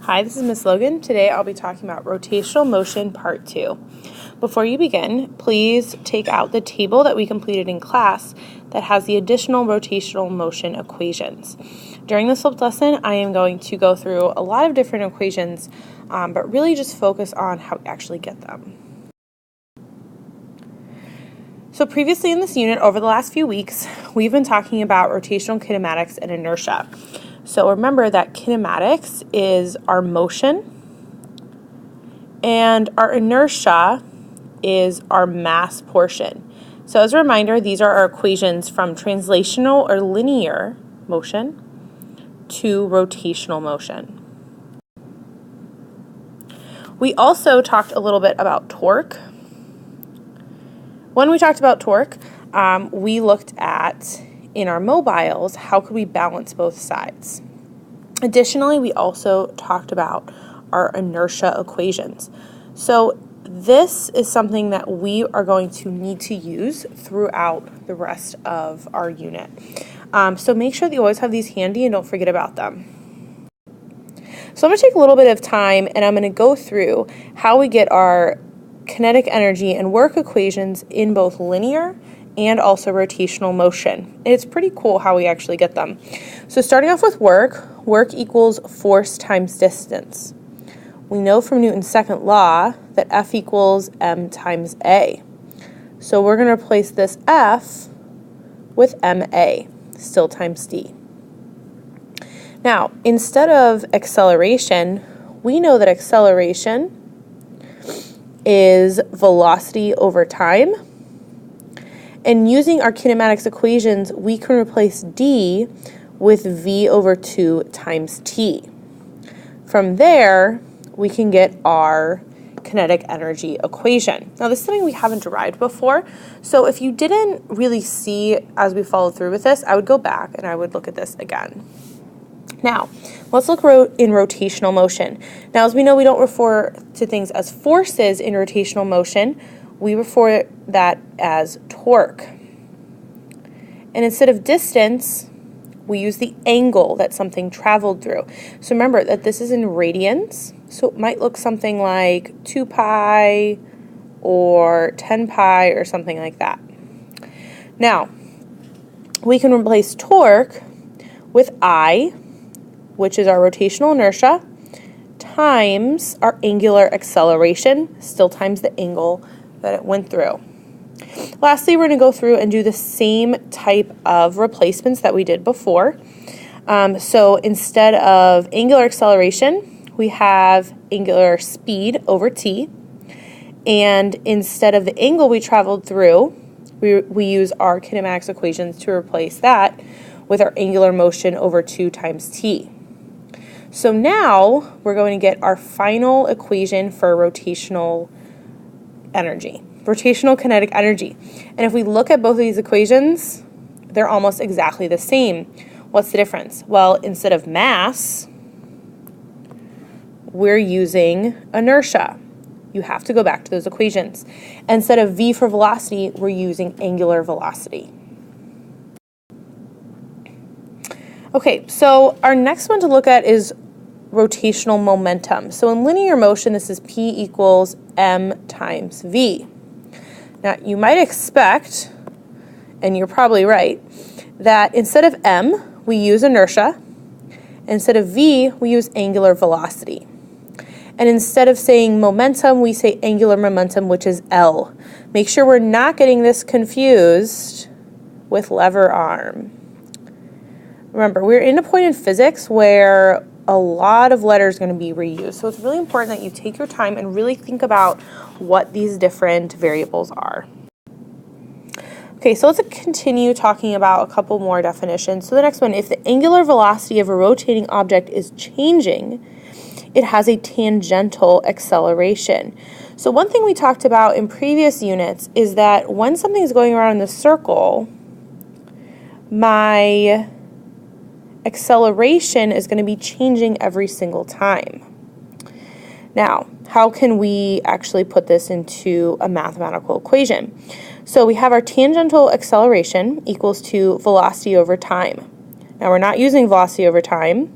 Hi, this is Miss Logan. Today I'll be talking about rotational motion part 2. Before you begin, please take out the table that we completed in class that has the additional rotational motion equations. During this flipped lesson, I am going to go through a lot of different equations, but really just focus on how we actually get them. So previously in this unit, over the last few weeks, we've been talking about rotational kinematics and inertia. So remember that kinematics is our motion and our inertia is our mass portion. So as a reminder, these are our equations from translational or linear motion to rotational motion. We also talked a little bit about torque. When we talked about torque, we looked at, in our mobiles, how could we balance both sides? Additionally, we also talked about our inertia equations. So this is something that we are going to need to use throughout the rest of our unit. So make sure that you always have these handy and don't forget about them. So I'm going to take a little bit of time and I'm going to go through how we get our kinetic energy and work equations in both linear and also rotational motion. It's pretty cool how we actually get them. So starting off with work equals force times distance. We know from Newton's second law that F equals m times A. So we're going to replace this F with ma, still times d. Now, instead of acceleration, we know that acceleration is velocity over time. And using our kinematics equations, we can replace d with v over 2 times t. From there, we can get our kinetic energy equation. Now, this is something we haven't derived before, so if you didn't really see as we followed through with this, I would go back and I would look at this again. Now, let's look in rotational motion. Now, as we know, we don't refer to things as forces in rotational motion. We refer that as torque. And instead of distance, we use the angle that something traveled through. So remember that this is in radians, so it might look something like 2 pi or 10 pi or something like that. Now, we can replace torque with I, which is our rotational inertia, times our angular acceleration, still times the angle that it went through. Lastly, we're going to go through and do the same type of replacements that we did before. So instead of angular acceleration, we have angular speed over t. And instead of the angle we traveled through, we use our kinematics equations to replace that with our angular motion over 2 times t. So now we're going to get our final equation for rotational energy, rotational kinetic energy. And if we look at both of these equations, they're almost exactly the same. What's the difference? Well, instead of mass, we're using inertia. You have to go back to those equations. Instead of v for velocity, we're using angular velocity. Okay, so our next one to look at is rotational momentum. So in linear motion, this is P equals m times v. Now, you might expect, and you're probably right, that instead of m, we use inertia. Instead of v, we use angular velocity. And instead of saying momentum, we say angular momentum, which is L. Make sure we're not getting this confused with lever arm. Remember, we're in a point in physics where a lot of letters are going to be reused. So it's really important that you take your time and really think about what these different variables are. Okay, so let's continue talking about a couple more definitions. So the next one, if the angular velocity of a rotating object is changing, it has a tangential acceleration. So one thing we talked about in previous units is that when something is going around in the circle, my acceleration is going to be changing every single time. Now, how can we actually put this into a mathematical equation? So we have our tangential acceleration equals to velocity over time. Now, we're not using velocity over time.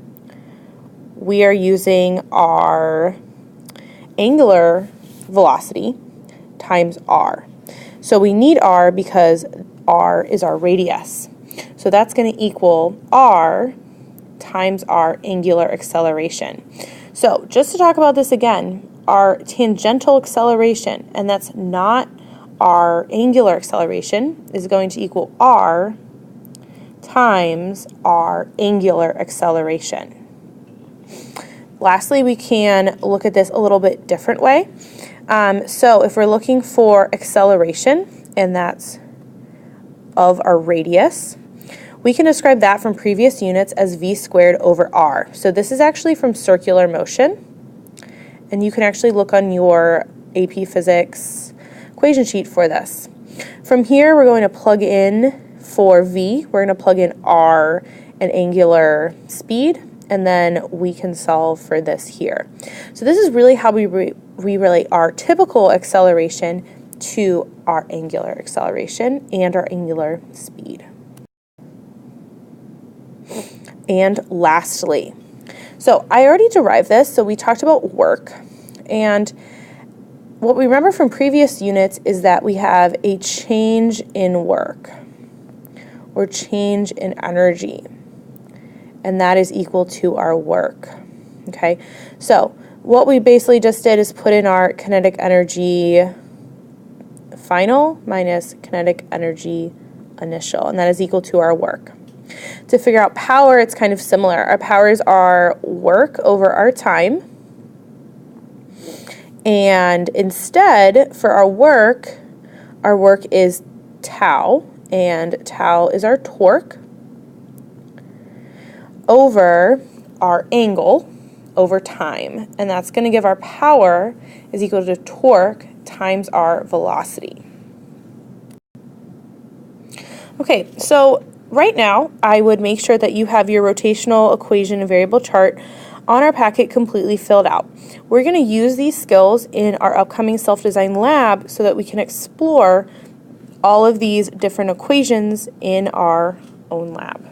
we are using our angular velocity times r. So we need r because r is our radius. So that's going to equal r times our angular acceleration. So just to talk about this again, our tangential acceleration, and that's not our angular acceleration, is going to equal r times our angular acceleration. Lastly, we can look at this a little bit different way. So if we're looking for acceleration, and that's of our radius, we can describe that from previous units as v squared over r. So this is actually from circular motion, and you can actually look on your AP Physics equation sheet for this. From here, we're going to plug in for v, we're going to plug in r and angular speed, and then we can solve for this here. So this is really how we relate our typical acceleration to our angular acceleration and our angular speed. And lastly, so I already derived this, so we talked about work, and what we remember from previous units is that we have a change in work or change in energy, and that is equal to our work. Okay, so what we basically just did is put in our kinetic energy final minus kinetic energy initial, and that is equal to our work. To figure out power, it's kind of similar. Our powers are work over our time, and instead for our work is tau, and tau is our torque over our angle over time, and that's going to give our power is equal to torque times our velocity. Okay, so right now I would make sure that you have your rotational equation and variable chart on our packet completely filled out. We're going to use these skills in our upcoming self-design lab so that we can explore all of these different equations in our own lab.